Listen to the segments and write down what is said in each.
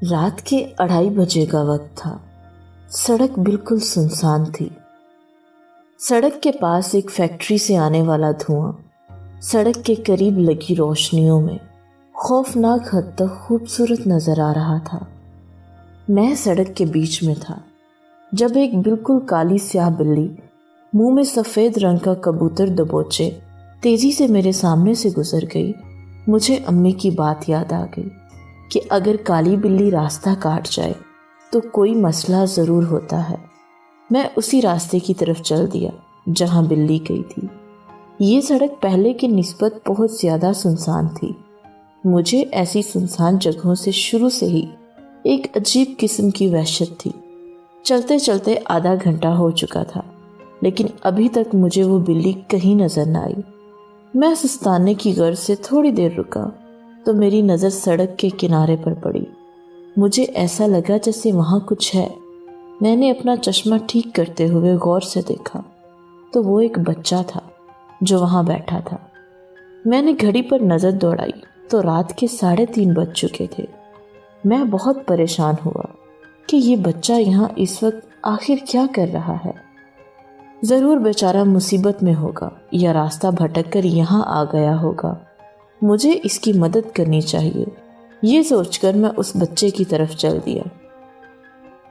رات کے 2:30 بجے کا وقت تھا۔ سڑک بالکل سنسان تھی۔ سڑک کے پاس ایک فیکٹری سے آنے والا دھواں سڑک کے قریب لگی روشنیوں میں خوفناک حد تک خوبصورت نظر آ رہا تھا۔ میں سڑک کے بیچ میں تھا جب ایک بالکل کالی سیاہ بلی منہ میں سفید رنگ کا کبوتر دبوچے تیزی سے میرے سامنے سے گزر گئی۔ مجھے امی کی بات یاد آ گئی کہ اگر کالی بلی راستہ کاٹ جائے تو کوئی مسئلہ ضرور ہوتا ہے۔ میں اسی راستے کی طرف چل دیا جہاں بلی گئی تھی۔ یہ سڑک پہلے کی نسبت بہت زیادہ سنسان تھی۔ مجھے ایسی سنسان جگہوں سے شروع سے ہی ایک عجیب قسم کی وحشت تھی۔ چلتے چلتے آدھا گھنٹہ ہو چکا تھا لیکن ابھی تک مجھے وہ بلی کہیں نظر نہ آئی۔ میں سستانے کی غرض سے تھوڑی دیر رکا تو میری نظر سڑک کے کنارے پر پڑی۔ مجھے ایسا لگا جیسے وہاں کچھ ہے۔ میں نے اپنا چشمہ ٹھیک کرتے ہوئے غور سے دیکھا تو وہ ایک بچہ تھا جو وہاں بیٹھا تھا۔ میں نے گھڑی پر نظر دوڑائی تو رات کے 3:30 بج چکے تھے۔ میں بہت پریشان ہوا کہ یہ بچہ یہاں اس وقت آخر کیا کر رہا ہے۔ ضرور بیچارہ مصیبت میں ہوگا یا راستہ بھٹک کر یہاں آ گیا ہوگا۔ مجھے اس کی مدد کرنی چاہیے، یہ سوچ کر میں اس بچے کی طرف چل دیا۔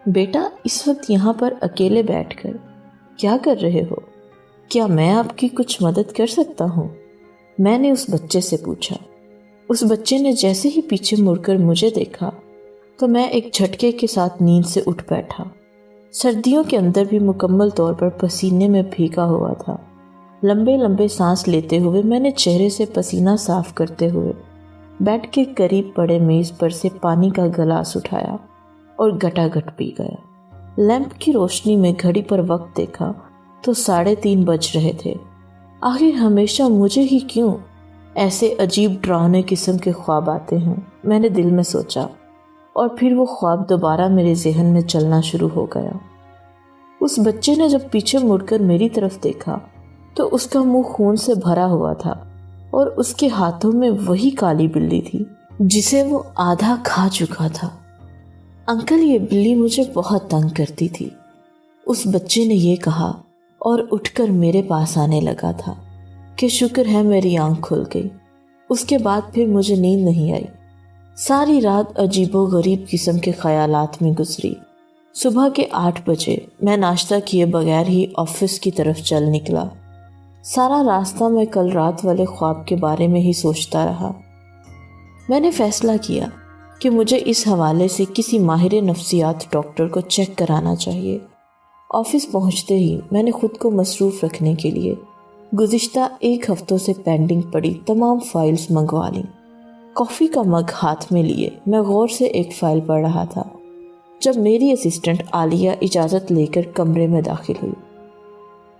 بیٹا، اس وقت یہاں پر اکیلے بیٹھ کر کیا کر رہے ہو؟ کیا میں آپ کی کچھ مدد کر سکتا ہوں؟ میں نے اس بچے سے پوچھا۔ اس بچے نے جیسے ہی پیچھے مڑ کر مجھے دیکھا تو میں ایک جھٹکے کے ساتھ نیند سے اٹھ بیٹھا۔ سردیوں کے اندر بھی مکمل طور پر پسینے میں بھیگا ہوا تھا۔ لمبے لمبے سانس لیتے ہوئے میں نے چہرے سے پسینہ صاف کرتے ہوئے بیڈ کے قریب پڑے میز پر سے پانی کا گلاس اٹھایا اور گٹا گٹ پی گیا۔ لیمپ کی روشنی میں گھڑی پر وقت دیکھا تو 3:30 بج رہے تھے۔ آخر ہمیشہ مجھے ہی کیوں ایسے عجیب ڈراؤنے قسم کے خواب آتے ہیں، میں نے دل میں سوچا، اور پھر وہ خواب دوبارہ میرے ذہن میں چلنا شروع ہو گیا۔ اس بچے نے جب پیچھے مڑ کر میری طرف دیکھا تو اس کا منہ خون سے بھرا ہوا تھا اور اس کے ہاتھوں میں وہی کالی بلی تھی جسے وہ آدھا کھا چکا تھا۔ انکل، یہ بلی مجھے بہت تنگ کرتی تھی، اس بچے نے یہ کہا اور اٹھ کر میرے پاس آنے لگا تھا کہ شکر ہے میری آنکھ کھل گئی۔ اس کے بعد پھر مجھے نیند نہیں آئی۔ ساری رات عجیب و غریب قسم کے خیالات میں گزری۔ صبح کے 8 بجے میں ناشتہ کیے بغیر ہی آفس کی طرف چل نکلا۔ سارا راستہ میں کل رات والے خواب کے بارے میں ہی سوچتا رہا۔ میں نے فیصلہ کیا کہ مجھے اس حوالے سے کسی ماہر نفسیات ڈاکٹر کو چیک کرانا چاہیے۔ آفس پہنچتے ہی میں نے خود کو مصروف رکھنے کے لیے گزشتہ 1 ہفتوں سے پینڈنگ پڑی تمام فائلز منگوا لیں۔ کافی کا مگ ہاتھ میں لیے میں غور سے ایک فائل پڑھ رہا تھا جب میری اسسٹنٹ عالیہ اجازت لے کر کمرے میں داخل ہوئی۔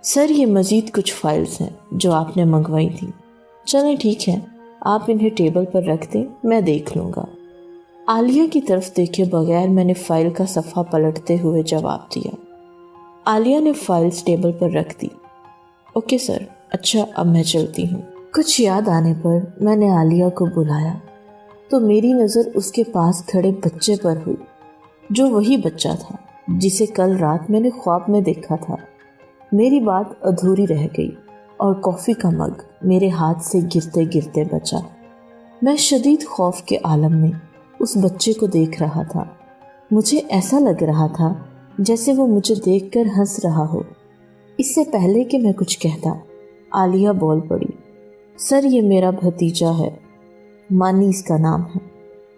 سر، یہ مزید کچھ فائلز ہیں جو آپ نے منگوائی تھیں۔ چلیں ٹھیک ہے، آپ انہیں ٹیبل پر رکھ دیں، میں دیکھ لوں گا۔ عالیہ کی طرف دیکھے بغیر میں نے فائل کا صفحہ پلٹتے ہوئے جواب دیا۔ عالیہ نے فائلز ٹیبل پر رکھ دی۔ اوکے سر، اچھا اب میں چلتی ہوں۔ کچھ یاد آنے پر میں نے عالیہ کو بلایا تو میری نظر اس کے پاس کھڑے بچے پر ہوئی جو وہی بچہ تھا جسے کل رات میں نے خواب میں دیکھا تھا۔ میری بات ادھوری رہ گئی اور کافی کا مگ میرے ہاتھ سے گرتے گرتے بچا۔ میں شدید خوف کے عالم میں اس بچے کو دیکھ رہا تھا۔ مجھے ایسا لگ رہا تھا جیسے وہ مجھے دیکھ کر ہنس رہا ہو۔ اس سے پہلے کہ میں کچھ کہتا، عالیہ بول پڑی۔ سر، یہ میرا بھتیجا ہے، مانی اس کا نام ہے۔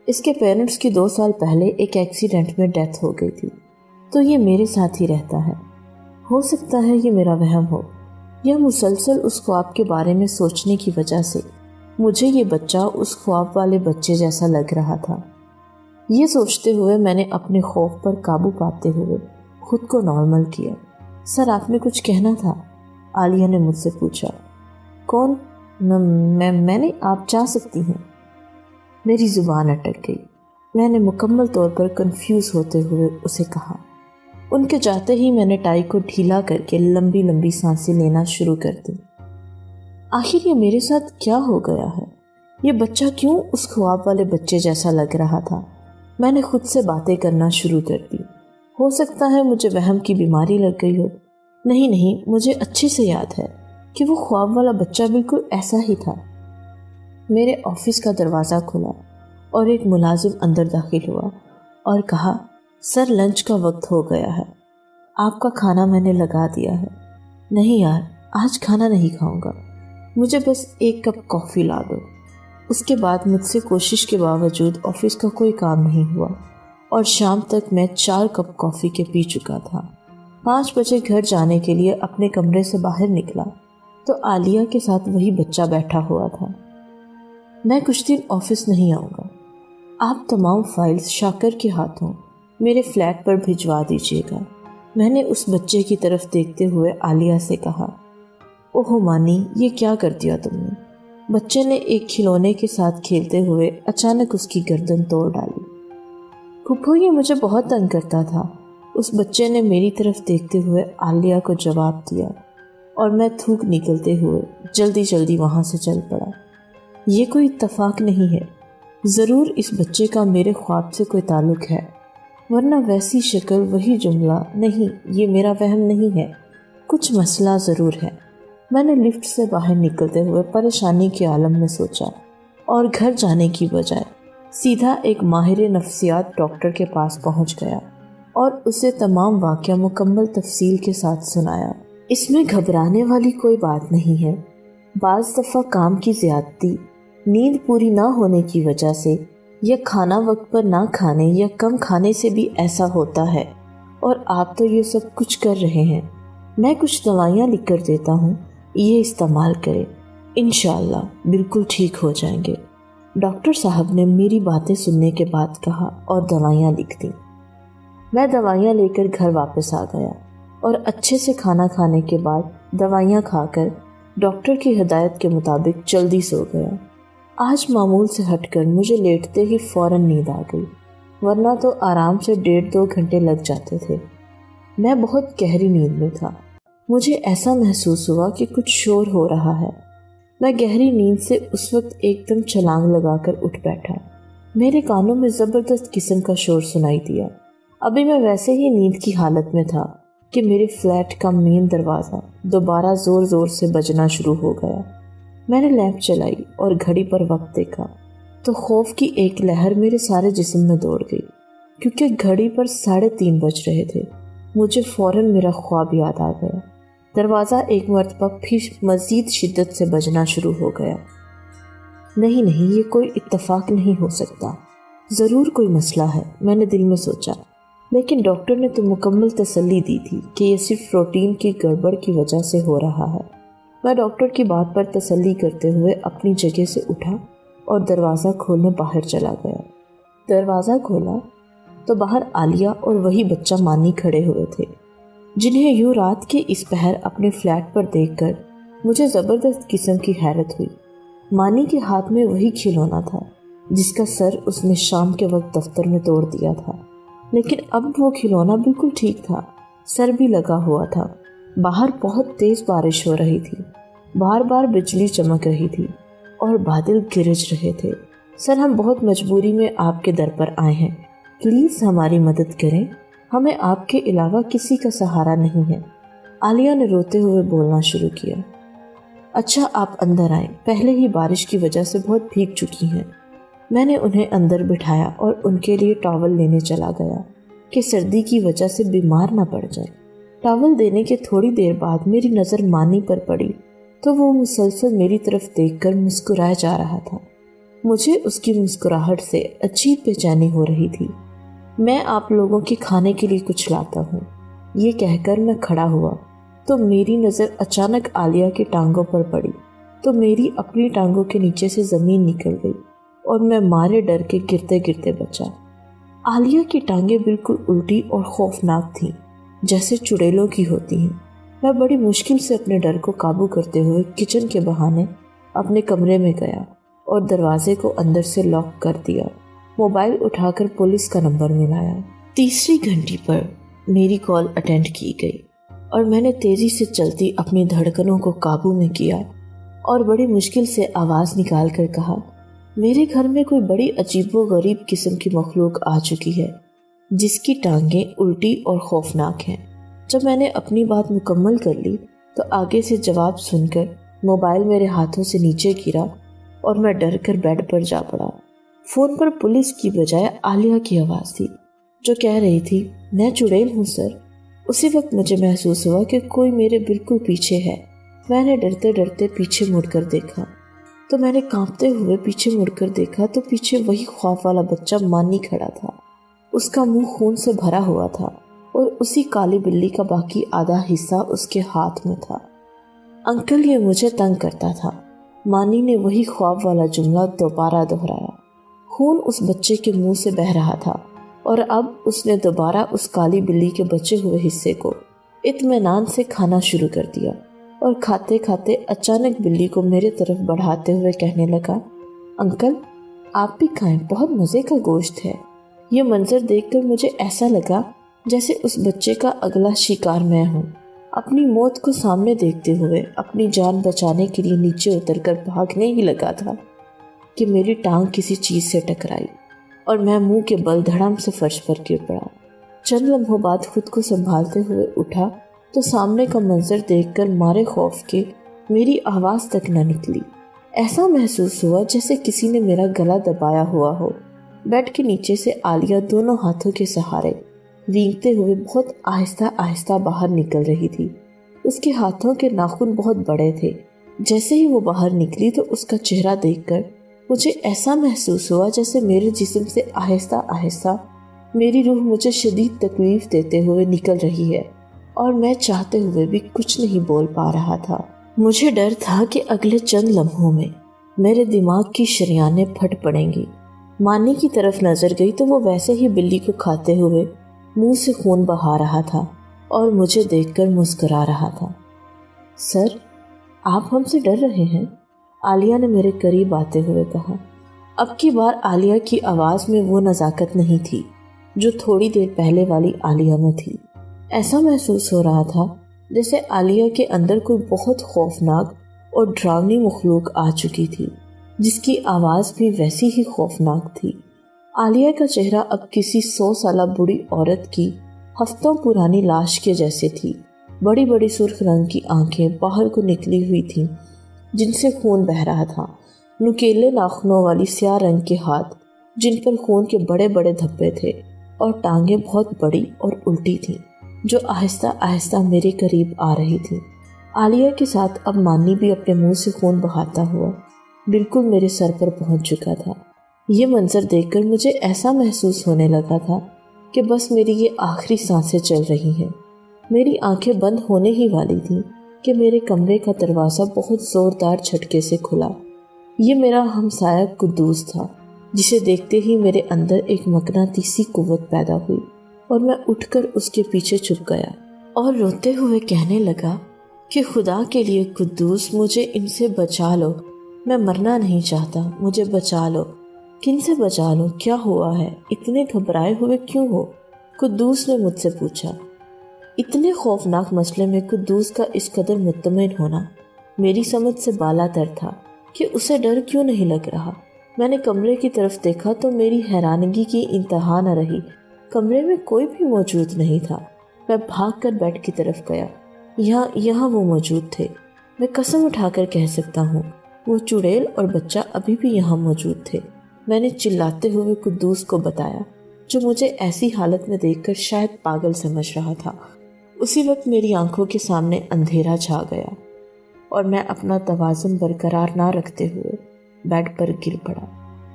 اس کے پیرنٹس کی 2 سال پہلے ایک ایکسیڈنٹ میں ڈیتھ ہو گئی تھی تو یہ میرے ساتھ ہی رہتا ہے۔ ہو سکتا ہے یہ میرا وہم ہو یا مسلسل اس خواب کے بارے میں سوچنے کی وجہ سے مجھے یہ بچہ اس خواب والے بچے جیسا لگ رہا تھا۔ یہ سوچتے ہوئے میں نے اپنے خوف پر قابو پاتے ہوئے خود کو نارمل کیا۔ سر، آپ نے کچھ کہنا تھا؟ عالیہ نے مجھ سے پوچھا۔ کون؟ میں نے آپ جا سکتی ہیں۔ میری زبان اٹک گئی۔ میں نے مکمل طور پر کنفیوز ہوتے ہوئے اسے کہا۔ ان کے جاتے ہی میں نے ٹائی کو ڈھیلا کر کے لمبی لمبی سانسیں لینا شروع کر دی۔ آخر یہ میرے ساتھ کیا ہو گیا ہے؟ یہ بچہ کیوں اس خواب والے بچے جیسا لگ رہا تھا؟ میں نے خود سے باتیں کرنا شروع کر دی۔ ہو سکتا ہے مجھے وہم کی بیماری لگ گئی ہو۔ نہیں، مجھے اچھے سے یاد ہے کہ وہ خواب والا بچہ بالکل ایسا ہی تھا۔ میرے آفس کا دروازہ کھلا اور ایک ملازم اندر داخل ہوا اور کہا، سر لنچ کا وقت ہو گیا ہے، آپ کا کھانا میں نے لگا دیا ہے۔ نہیں یار، آج کھانا نہیں کھاؤں گا، مجھے بس ایک کپ کافی لا دو۔ اس کے بعد مجھ سے کوشش کے باوجود آفس کا کوئی کام نہیں ہوا اور شام تک میں 4 کپ کافی کے پی چکا تھا۔ 5 بجے گھر جانے کے لیے اپنے کمرے سے باہر نکلا تو عالیہ کے ساتھ وہی بچہ بیٹھا ہوا تھا۔ میں کچھ دن آفس نہیں آؤں گا، آپ تمام فائلز شاکر کے ہاتھوں میرے فلیٹ پر بھجوا دیجیے گا، میں نے اس بچے کی طرف دیکھتے ہوئے عالیہ سے کہا۔ اوہ مانی، یہ کیا کر دیا تم نے؟ بچے نے ایک کھلونے کے ساتھ کھیلتے ہوئے اچانک اس کی گردن توڑ ڈالی۔ پھپھو، یہ مجھے بہت تنگ کرتا تھا، اس بچے نے میری طرف دیکھتے ہوئے عالیہ کو جواب دیا اور میں تھوک نکلتے ہوئے جلدی وہاں سے چل پڑا۔ یہ کوئی اتفاق نہیں ہے، ضرور اس بچے کا میرے خواب سے کوئی تعلق ہے، ورنہ ویسی شکل، وہی جملہ نہیں، یہ میرا وہم نہیں ہے، کچھ مسئلہ ضرور ہے۔ میں نے لفٹ سے باہر نکلتے ہوئے پریشانی کے عالم میں سوچا اور گھر جانے کی بجائے سیدھا ایک ماہر نفسیات ڈاکٹر کے پاس پہنچ گیا اور اسے تمام واقعہ مکمل تفصیل کے ساتھ سنایا۔ اس میں گھبرانے والی کوئی بات نہیں ہے، بعض دفعہ کام کی زیادتی، نیند پوری نہ ہونے کی وجہ سے یا کھانا وقت پر نہ کھانے یا کم کھانے سے بھی ایسا ہوتا ہے، اور آپ تو یہ سب کچھ کر رہے ہیں۔ میں کچھ دوائیاں لکھ کر دیتا ہوں، یہ استعمال کریں، انشاءاللہ بالکل ٹھیک ہو جائیں گے۔ ڈاکٹر صاحب نے میری باتیں سننے کے بعد کہا اور دوائیاں لکھ دیں۔ میں دوائیاں لے کر گھر واپس آ گیا اور اچھے سے کھانا کھانے کے بعد دوائیاں کھا کر ڈاکٹر کی ہدایت کے مطابق جلدی سو گیا۔ آج معمول سے ہٹ کر مجھے لیٹتے ہی فوراً نیند آ گئی، ورنہ تو آرام سے 1.5-2 گھنٹے لگ جاتے تھے۔ میں بہت گہری نیند میں تھا، مجھے ایسا محسوس ہوا کہ کچھ شور ہو رہا ہے۔ میں گہری نیند سے اس وقت ایک دم چھلانگ لگا کر اٹھ بیٹھا۔ میرے کانوں میں زبردست قسم کا شور سنائی دیا۔ ابھی میں ویسے ہی نیند کی حالت میں تھا کہ میرے فلیٹ کا مین دروازہ دوبارہ زور سے بجنا شروع ہو گیا۔ میں نے لیمپ چلائی اور گھڑی پر وقت دیکھا تو خوف کی ایک لہر میرے سارے جسم میں دوڑ گئی، کیونکہ گھڑی پر 3:30 بج رہے تھے۔ مجھے فوراً میرا خواب یاد آ گیا۔ دروازہ ایک مرتبہ پھر مزید شدت سے بجنا شروع ہو گیا۔ نہیں، یہ کوئی اتفاق نہیں ہو سکتا، ضرور کوئی مسئلہ ہے، میں نے دل میں سوچا۔ لیکن ڈاکٹر نے تو مکمل تسلی دی تھی کہ یہ صرف روٹین کی گڑبڑ کی وجہ سے ہو رہا ہے۔ میں ڈاکٹر کی بات پر تسلی کرتے ہوئے اپنی جگہ سے اٹھا اور دروازہ کھولنے باہر چلا گیا۔ دروازہ کھولا تو باہر عالیہ اور وہی بچہ مانی کھڑے ہوئے تھے، جنہیں یوں رات کے اس پہر اپنے فلیٹ پر دیکھ کر مجھے زبردست قسم کی حیرت ہوئی۔ مانی کے ہاتھ میں وہی کھلونا تھا جس کا سر اس نے شام کے وقت دفتر میں توڑ دیا تھا، لیکن اب وہ کھلونا بالکل ٹھیک تھا، سر بھی لگا ہوا تھا۔ باہر بہت تیز بارش ہو رہی تھی، بار بجلی چمک رہی تھی اور بادل گرج رہے تھے۔ سر، ہم بہت مجبوری میں آپ کے در پر آئے ہیں، پلیز ہماری مدد کریں، ہمیں آپ کے علاوہ کسی کا سہارا نہیں ہے۔ عالیہ نے روتے ہوئے بولنا شروع کیا۔ اچھا، آپ اندر آئیں، پہلے ہی بارش کی وجہ سے بہت بھیگ چکی ہیں۔ میں نے انہیں اندر بٹھایا اور ان کے لیے ٹاول لینے چلا گیا کہ سردی کی وجہ سے بیمار نہ پڑ جائے۔ ٹاول دینے کے تھوڑی دیر بعد میری نظر مانی پر پڑی تو وہ مسلسل میری طرف دیکھ کر مسکرائے جا رہا تھا۔ مجھے اس کی مسکراہٹ سے عجیب بے چینی ہو رہی تھی۔ میں آپ لوگوں کے کھانے کے لیے کچھ لاتا ہوں، یہ کہہ کر میں کھڑا ہوا تو میری نظر اچانک عالیہ کی ٹانگوں پر پڑی تو میری اپنی ٹانگوں کے نیچے سے زمین نکل گئی اور میں مارے ڈر کے گرتے بچا۔ عالیہ کی ٹانگیں بالکل الٹی اور خوفناک تھیں، جیسے چڑیلوں کی ہوتی ہیں۔ میں بڑی مشکل سے اپنے ڈر کو قابو کرتے ہوئے کچن کے بہانے اپنے کمرے میں گیا اور دروازے کو اندر سے لاک کر دیا۔ موبائل اٹھا کر پولیس کا نمبر ملایا۔ تیسری گھنٹی پر میری کال اٹینڈ کی گئی اور میں نے تیزی سے چلتی اپنی دھڑکنوں کو قابو میں کیا اور بڑی مشکل سے آواز نکال کر کہا، میرے گھر میں کوئی بڑی عجیب و غریب قسم کی مخلوق آ چکی ہے جس کی ٹانگیں الٹی اور خوفناک ہیں۔ جب میں نے اپنی بات مکمل کر لی تو آگے سے جواب سن کر موبائل میرے ہاتھوں سے نیچے گرا اور میں ڈر کر بیڈ پر جا پڑا۔ فون پر پولیس کی بجائے عالیہ کی آواز تھی جو کہہ رہی تھی، میں چڑیل ہوں سر۔ اسی وقت مجھے محسوس ہوا کہ کوئی میرے بالکل پیچھے ہے۔ میں نے ڈرتے ڈرتے پیچھے مڑ کر دیکھا تو میں نے کانپتے ہوئے پیچھے مڑ کر دیکھا تو پیچھے وہی خوف والا بچہ مانی کھڑا تھا۔ اس کا منہ خون سے بھرا ہوا تھا اور اسی کالی بلی کا باقی آدھا حصہ اس کے ہاتھ میں تھا۔ انکل یہ مجھے تنگ کرتا تھا۔ مانی نے وہی خواب والا جملہ دوبارہ دہرایا۔ خون اس بچے کے منہ سے بہہ رہا تھا اور اب اس نے دوبارہ اس کالی بلی کے بچے ہوئے حصے کو اطمینان سے کھانا شروع کر دیا اور کھاتے کھاتے اچانک بلی کو میرے طرف بڑھاتے ہوئے کہنے لگا، انکل آپ بھی کھائیں، بہت مزے کا گوشت ہے۔ یہ منظر دیکھ کر مجھے ایسا لگا جیسے اس بچے کا اگلا شکار میں ہوں۔ اپنی موت کو سامنے دیکھتے ہوئے اپنی جان بچانے کے لیے نیچے اتر کر بھاگنے ہی لگا تھا کہ میری ٹانگ کسی چیز سے ٹکرائی اور میں منہ کے بل دھڑام سے فرش پر گر پڑا۔ چند لمحوں بعد خود کو سنبھالتے ہوئے اٹھا تو سامنے کا منظر دیکھ کر مارے خوف کے میری آواز تک نہ نکلی۔ ایسا محسوس ہوا جیسے کسی نے میرا گلا دبایا ہوا ہو۔ بیڈ کے نیچے سے عالیہ دونوں ہاتھوں کے سہارے رینگتے ہوئے بہت آہستہ آہستہ باہر نکل رہی تھی۔ اس کے ہاتھوں کے ناخن بہت بڑے تھے۔ جیسے ہی وہ باہر نکلی تو اس کا چہرہ دیکھ کر مجھے ایسا محسوس ہوا جیسے میرے جسم سے آہستہ آہستہ میری روح مجھے شدید تکلیف دیتے ہوئے نکل رہی ہے اور میں چاہتے ہوئے بھی کچھ نہیں بول پا رہا تھا۔ مجھے ڈر تھا کہ اگلے چند لمحوں میں میرے دماغ کی شریانیں پھٹ پڑیں گی۔ مانی کی طرف نظر گئی تو وہ ویسے ہی بلی کو کھاتے ہوئے منہ سے خون بہا رہا تھا اور مجھے دیکھ کر مسکرا رہا تھا۔ سر آپ ہم سے ڈر رہے ہیں؟ عالیہ نے میرے قریب آتے ہوئے کہا۔ اب کی بار عالیہ کی آواز میں وہ نزاکت نہیں تھی جو تھوڑی دیر پہلے والی عالیہ میں تھی۔ ایسا محسوس ہو رہا تھا جیسے عالیہ کے اندر کوئی بہت خوفناک اور ڈراؤنی مخلوق آ چکی تھی جس کی آواز بھی ویسی ہی خوفناک تھی۔ عالیہ کا چہرہ اب کسی 100 سالہ بوڑھی عورت کی ہفتوں پرانی لاش کے جیسے تھی۔ بڑی بڑی سرخ رنگ کی آنکھیں باہر کو نکلی ہوئی تھیں جن سے خون بہہ رہا تھا۔ نکیلے ناخنوں والی سیاہ رنگ کے ہاتھ جن پر خون کے بڑے بڑے دھبے تھے اور ٹانگیں بہت بڑی اور الٹی تھیں جو آہستہ آہستہ میرے قریب آ رہی تھی۔ عالیہ کے ساتھ اب مانی بھی اپنے منہ سے خون بہاتا ہوا بالکل میرے سر پر پہنچ چکا تھا۔ یہ منظر دیکھ کر مجھے ایسا محسوس ہونے لگا تھا کہ بس میری یہ آخری سانسیں چل رہی ہیں۔ میری آنکھیں بند ہونے ہی والی تھیں کہ میرے کمرے کا دروازہ بہت زوردار جھٹکے سے کھلا۔ یہ میرا ہمسایہ قدوس تھا جسے دیکھتے ہی میرے اندر ایک مقناطیسی قوت پیدا ہوئی اور میں اٹھ کر اس کے پیچھے چھپ گیا اور روتے ہوئے کہنے لگا کہ خدا کے لیے قدوس مجھے ان سے بچا لو، میں مرنا نہیں چاہتا، مجھے بچا لو۔ کن سے بچا لو؟ کیا ہوا ہے؟ اتنے گھبرائے ہوئے کیوں ہو؟ قدوس نے مجھ سے پوچھا۔ اتنے خوفناک مسئلے میں قدوس کا اس قدر مطمئن ہونا میری سمجھ سے بالا تر تھا کہ اسے ڈر کیوں نہیں لگ رہا۔ میں نے کمرے کی طرف دیکھا تو میری حیرانگی کی انتہا نہ رہی۔ کمرے میں کوئی بھی موجود نہیں تھا۔ میں بھاگ کر بیڈ کی طرف گیا۔ یہاں وہ موجود تھے۔ میں قسم اٹھا کر کہہ سکتا ہوں وہ چڑیل اور بچہ ابھی بھی یہاں موجود تھے۔ میں نے چلاتے ہوئے قدوس کو بتایا جو مجھے ایسی حالت میں دیکھ کر شاید پاگل سمجھ رہا تھا۔ اسی وقت میری آنکھوں کے سامنے اندھیرا چھا گیا اور میں اپنا توازن برقرار نہ رکھتے ہوئے بیڈ پر گر پڑا۔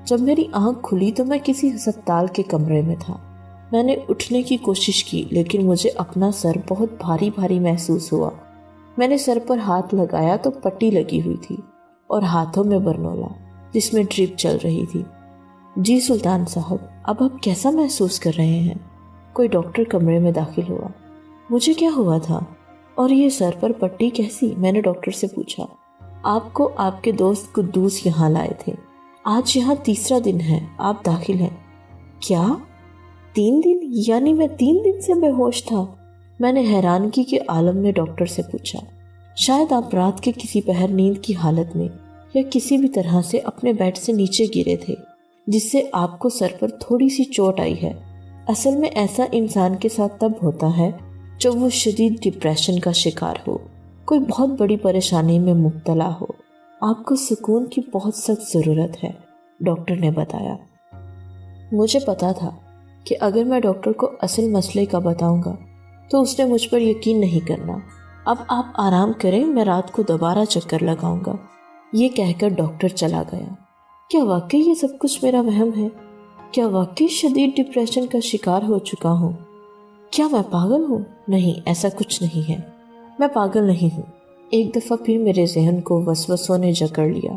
جب میری آنکھ کھلی تو میں کسی ہسپتال کے کمرے میں تھا۔ میں نے اٹھنے کی کوشش کی لیکن مجھے اپنا سر بہت بھاری بھاری محسوس ہوا۔ میں نے سر پر ہاتھ لگایا تو پٹی لگی ہوئی تھی اور ہاتھوں میں برنولا جس میں ڈرپ چل رہی تھی۔ جی سلطان صاحب، اب آپ کیسا محسوس کر رہے ہیں؟ کوئی ڈاکٹر کمرے میں داخل ہوا۔ مجھے کیا ہوا تھا اور یہ سر پر پٹی کیسی؟ میں نے ڈاکٹر سے پوچھا۔ آپ کو آپ کے دوست قدوس یہاں لائے تھے۔ آج یہاں تیسرا دن ہے آپ داخل ہیں۔ کیا 3 دن؟ یعنی میں 3 دن سے بے ہوش تھا؟ میں نے حیرانگی کے عالم میں ڈاکٹر سے پوچھا۔ شاید آپ رات کے کسی پہر نیند کی حالت میں یا کسی بھی طرح سے اپنے بیڈ سے نیچے گرے تھے جس سے آپ کو سر پر تھوڑی سی چوٹ آئی ہے۔ اصل میں ایسا انسان کے ساتھ تب ہوتا ہے جب وہ شدید ڈپریشن کا شکار ہو، کوئی بہت بڑی پریشانی میں مبتلا ہو۔ آپ کو سکون کی بہت سخت ضرورت ہے، ڈاکٹر نے بتایا۔ مجھے پتا تھا کہ اگر میں ڈاکٹر کو اصل مسئلے کا بتاؤں گا تو اس نے مجھ پر یقین نہیں کرنا۔ اب آپ آرام کریں، میں رات کو دوبارہ چکر لگاؤں گا، یہ کہہ کر ڈاکٹر چلا گیا۔ کیا واقعی یہ سب کچھ میرا وہم ہے؟ کیا واقعی شدید ڈپریشن کا شکار ہو چکا ہوں؟ کیا میں پاگل ہوں؟ نہیں، ایسا کچھ نہیں ہے، میں پاگل نہیں ہوں۔ ایک دفعہ پھر میرے ذہن کو وسوسوں نے جکڑ لیا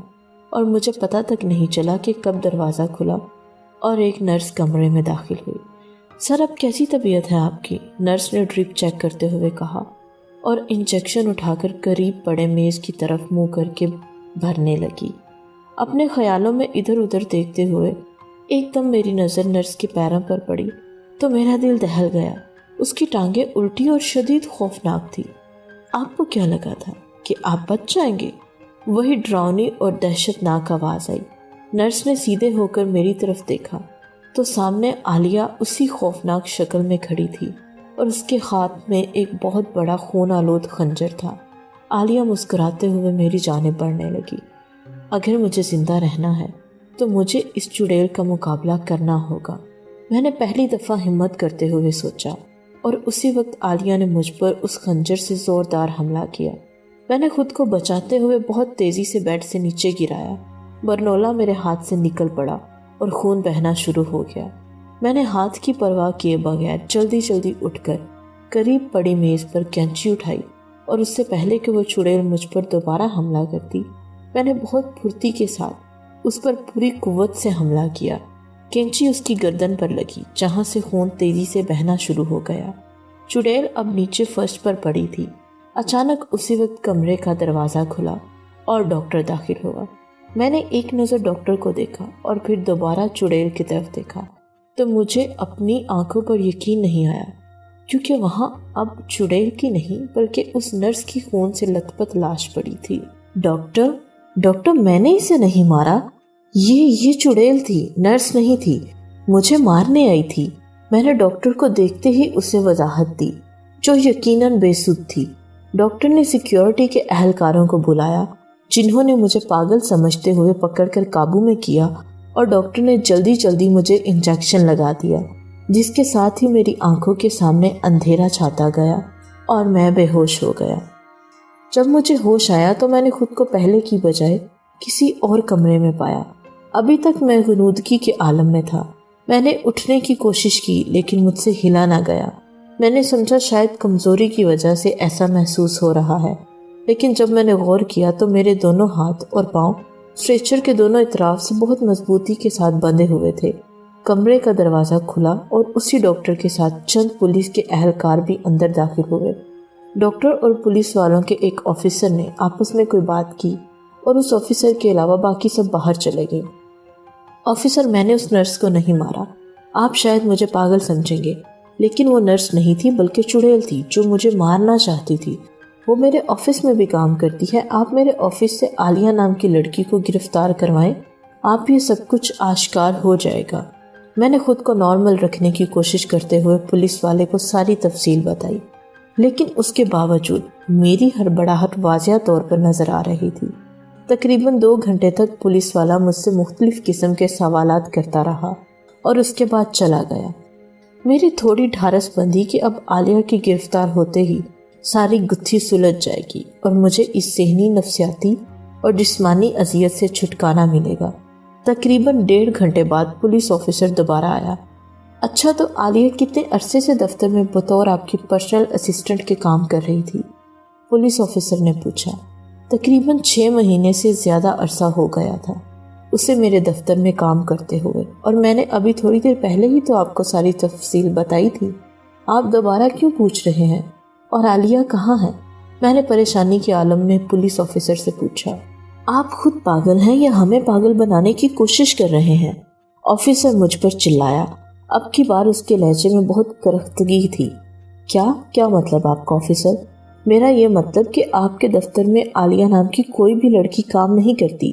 اور مجھے پتہ تک نہیں چلا کہ کب دروازہ کھلا اور ایک نرس کمرے میں داخل ہوئی۔ سر، اب کیسی طبیعت ہے آپ کی؟ نرس نے ڈرپ چیک کرتے ہوئے کہا اور انجیکشن اٹھا کر قریب پڑے میز کی طرف منہ کر کے بھرنے لگی۔ اپنے خیالوں میں ادھر ادھر دیکھتے ہوئے ایک دم میری نظر نرس کے پیروں پر پڑی تو میرا دل دہل گیا۔ اس کی ٹانگیں الٹی اور شدید خوفناک تھی۔ آپ کو کیا لگا تھا کہ آپ بچ جائیں گے؟ وہی ڈراؤنی اور دہشت ناک آواز آئی۔ نرس نے سیدھے ہو کر میری طرف دیکھا تو سامنے عالیہ اسی خوفناک شکل میں کھڑی تھی اور اس کے ہاتھ میں ایک بہت بڑا خون آلود خنجر تھا۔ عالیہ مسکراتے ہوئے میری جانب بڑھنے لگی۔ اگر مجھے زندہ رہنا ہے تو مجھے اس چڑیل کا مقابلہ کرنا ہوگا، میں نے پہلی دفعہ ہمت کرتے ہوئے سوچا، اور اسی وقت عالیہ نے مجھ پر اس خنجر سے زوردار حملہ کیا۔ میں نے خود کو بچاتے ہوئے بہت تیزی سے بیڈ سے نیچے گرایا۔ برنولا میرے ہاتھ سے نکل پڑا اور خون بہنا شروع ہو گیا۔ میں نے ہاتھ کی پرواہ کیے بغیر جلدی جلدی اٹھ کر قریب پڑی میز پر کینچی اٹھائی، اور اس سے پہلے کہ وہ چڑیل مجھ پر دوبارہ حملہ کرتی، میں نے بہت پھرتی کے ساتھ اس پر پوری قوت سے حملہ کیا۔ کینچی اس کی گردن پر لگی جہاں سے خون تیزی سے بہنا شروع ہو گیا۔ چڑیل اب نیچے فرش پر پڑی تھی۔ اچانک اسی وقت کمرے کا دروازہ کھلا اور ڈاکٹر داخل ہوا۔ میں نے ایک نظر ڈاکٹر کو دیکھا اور پھر دوبارہ چڑیل کی طرف دیکھا تو مجھے اپنی آنکھوں پر یقین نہیں آیا، کیونکہ وہاں اب چڑیل کی نہیں بلکہ اس نرس کی خون سے لت پت لاش پڑی تھی۔ ڈاکٹر، میں نے اسے نہیں مارا، یہ چڑیل تھی، نرس نہیں تھی، مجھے مارنے آئی تھی۔ میں نے ڈاکٹر کو دیکھتے ہی اسے وضاحت دی جو یقیناً بے سود تھی۔ ڈاکٹر نے سیکیورٹی کے اہلکاروں کو بلایا جنہوں نے مجھے پاگل سمجھتے ہوئے پکڑ کر قابو میں کیا، اور ڈاکٹر نے جلدی جلدی مجھے انجیکشن لگا دیا، جس کے ساتھ ہی میری آنکھوں کے سامنے اندھیرا چھاتا گیا اور میں بے ہوش ہو گیا۔ جب مجھے ہوش آیا تو میں نے خود کو پہلے کی بجائے کسی اور کمرے میں پایا۔ ابھی تک میں غنودگی کے عالم میں تھا۔ میں نے اٹھنے کی کوشش کی لیکن مجھ سے ہلا نہ گیا۔ میں نے سمجھا شاید کمزوری کی وجہ سے ایسا محسوس ہو رہا ہے، لیکن جب میں نے غور کیا تو میرے دونوں ہاتھ اور پاؤں اسٹریچر کے دونوں اطراف سے بہت مضبوطی کے ساتھ بندھے ہوئے تھے۔ کمرے کا دروازہ کھلا اور اسی ڈاکٹر کے ساتھ چند پولیس کے اہلکار بھی اندر داخل ہوئے۔ ڈاکٹر اور پولیس والوں کے ایک آفیسر نے آپس میں کوئی بات کی اور اس آفیسر کے علاوہ باقی سب باہر چلے گئے۔ آفیسر، میں نے اس نرس کو نہیں مارا۔ آپ شاید مجھے پاگل سمجھیں گے، لیکن وہ نرس نہیں تھی بلکہ چڑیل تھی جو مجھے مارنا چاہتی تھی۔ وہ میرے آفس میں بھی کام کرتی ہے۔ آپ میرے آفس سے عالیہ نام کی لڑکی کو گرفتار کروائیں، آپ یہ سب کچھ آشکار ہو جائے گا۔ میں نے خود کو نارمل رکھنے کی کوشش کرتے ہوئے پولیس والے کو ساری تفصیل بتائی، لیکن اس کے باوجود میری ہڑبڑاہٹ واضح طور پر نظر آ رہی تھی۔ تقریباً 2 گھنٹے تک پولیس والا مجھ سے مختلف قسم کے سوالات کرتا رہا اور اس کے بعد چلا گیا۔ میری تھوڑی ڈھارس بندھی کہ اب عالیہ کی گرفتار ہوتے ہی ساری گتھی سلجھ جائے گی اور مجھے اس ذہنی، نفسیاتی اور جسمانی اذیت سے چھٹکارا ملے گا۔ تقریباً 1.5 گھنٹے بعد پولیس آفیسر دوبارہ آیا۔ اچھا، تو عالیہ کتنے عرصے سے دفتر میں بطور آپ کی پرسنل اسسٹنٹ کے کام کر رہی تھی؟ پولیس آفیسر نے پوچھا۔ تقریباً 6 مہینے سے زیادہ عرصہ ہو گیا تھا اسے میرے دفتر میں کام کرتے ہوئے، اور میں نے ابھی تھوڑی دیر پہلے ہی تو آپ کو ساری تفصیل بتائی تھی۔ آپ دوبارہ کیوں پوچھ رہے ہیں؟ اور عالیہ کہاں ہے؟ میں نے پریشانی کے عالم میں پولیس آفیسر سے پوچھا۔ آپ خود پاگل ہیں یا ہمیں پاگل بنانے کی کوشش کر رہے ہیں؟ آفیسر مجھ پر چلایا۔ اب کی بار اس کے لہجے میں بہت کرختگی تھی۔ کیا مطلب آپ کا آفیسر؟ میرا یہ مطلب کہ آپ کے دفتر میں عالیہ نام کی کوئی بھی لڑکی کام نہیں کرتی۔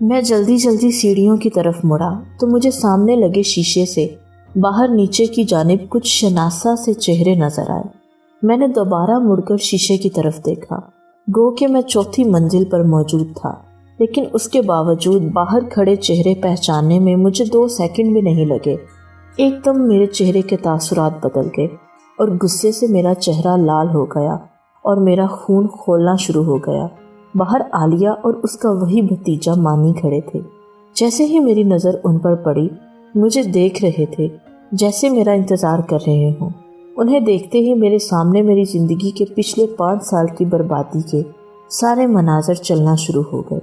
میں جلدی جلدی سیڑھیوں کی طرف مڑا تو مجھے سامنے لگے شیشے سے باہر نیچے کی جانب کچھ شناسا سے چہرے نظر آئے۔ میں نے دوبارہ مڑ کر شیشے کی طرف دیکھا، گو کہ میں چوتھی منزل پر موجود تھا، لیکن اس کے باوجود باہر کھڑے چہرے پہچاننے میں مجھے 2 سیکنڈ بھی نہیں لگے۔ ایک دم میرے چہرے کے تاثرات بدل گئے اور غصے سے میرا چہرہ لال ہو گیا اور میرا خون کھولنا شروع ہو گیا۔ باہر عالیہ اور اس کا وہی بھتیجا مانی کھڑے تھے۔ جیسے ہی میری نظر ان پر پڑی، مجھے دیکھ رہے تھے جیسے میرا انتظار کر رہے ہوں۔ انہیں دیکھتے ہی میرے سامنے میری زندگی کے پچھلے 5 سال کی بربادی کے سارے مناظر چلنا شروع ہو گئے۔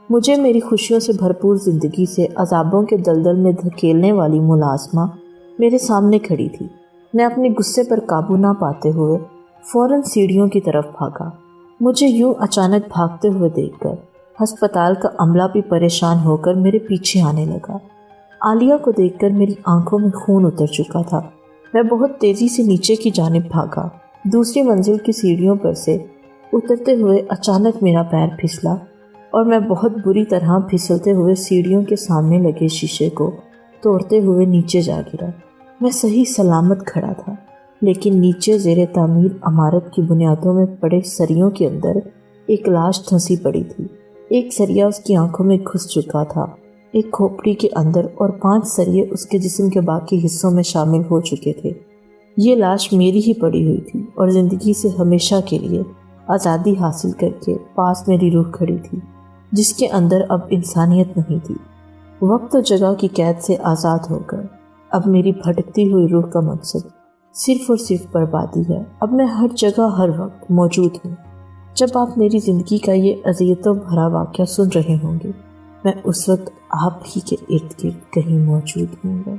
مجھے میری خوشیوں سے بھرپور زندگی سے عذابوں کے دلدل میں دھکیلنے والی ملازمہ میرے سامنے کھڑی تھی۔ میں اپنے غصے پر قابو نہ پاتے ہوئے فوراً سیڑھیوں کی طرف بھاگا۔ مجھے یوں اچانک بھاگتے ہوئے دیکھ کر ہسپتال کا عملہ بھی پریشان ہو کر میرے پیچھے آنے لگا۔ عالیہ کو دیکھ کر میری آنکھوں میں خون اتر چکا تھا۔ میں بہت تیزی سے نیچے کی جانب بھاگا۔ دوسری منزل کی سیڑھیوں پر سے اترتے ہوئے اچانک میرا پیر پھسلا اور میں بہت بری طرح پھسلتے ہوئے سیڑھیوں کے سامنے لگے شیشے کو توڑتے ہوئے نیچے جا گرا۔ میں صحیح سلامت کھڑا تھا، لیکن نیچے زیر تعمیر عمارت کی بنیادوں میں پڑے سریوں کے اندر ایک لاش دھنسی پڑی تھی۔ ایک سریا اس کی آنکھوں میں گھس چکا تھا، ایک کھوپڑی کے اندر، اور 5 سریے اس کے جسم کے باقی حصوں میں شامل ہو چکے تھے۔ یہ لاش میری ہی پڑی ہوئی تھی اور زندگی سے ہمیشہ کے لیے آزادی حاصل کر کے پاس میری روح کھڑی تھی، جس کے اندر اب انسانیت نہیں تھی۔ وقت و جگہ کی قید سے آزاد ہو کر اب میری بھٹکتی ہوئی روح کا مقصد صرف اور صرف بربادی ہے۔ اب میں ہر جگہ ہر وقت موجود ہوں۔ جب آپ میری زندگی کا یہ اذیتوں بھرا واقعہ سن رہے ہوں گے، میں اس وقت آپ ہی کے ارد گرد کہیں موجود ہوں گا۔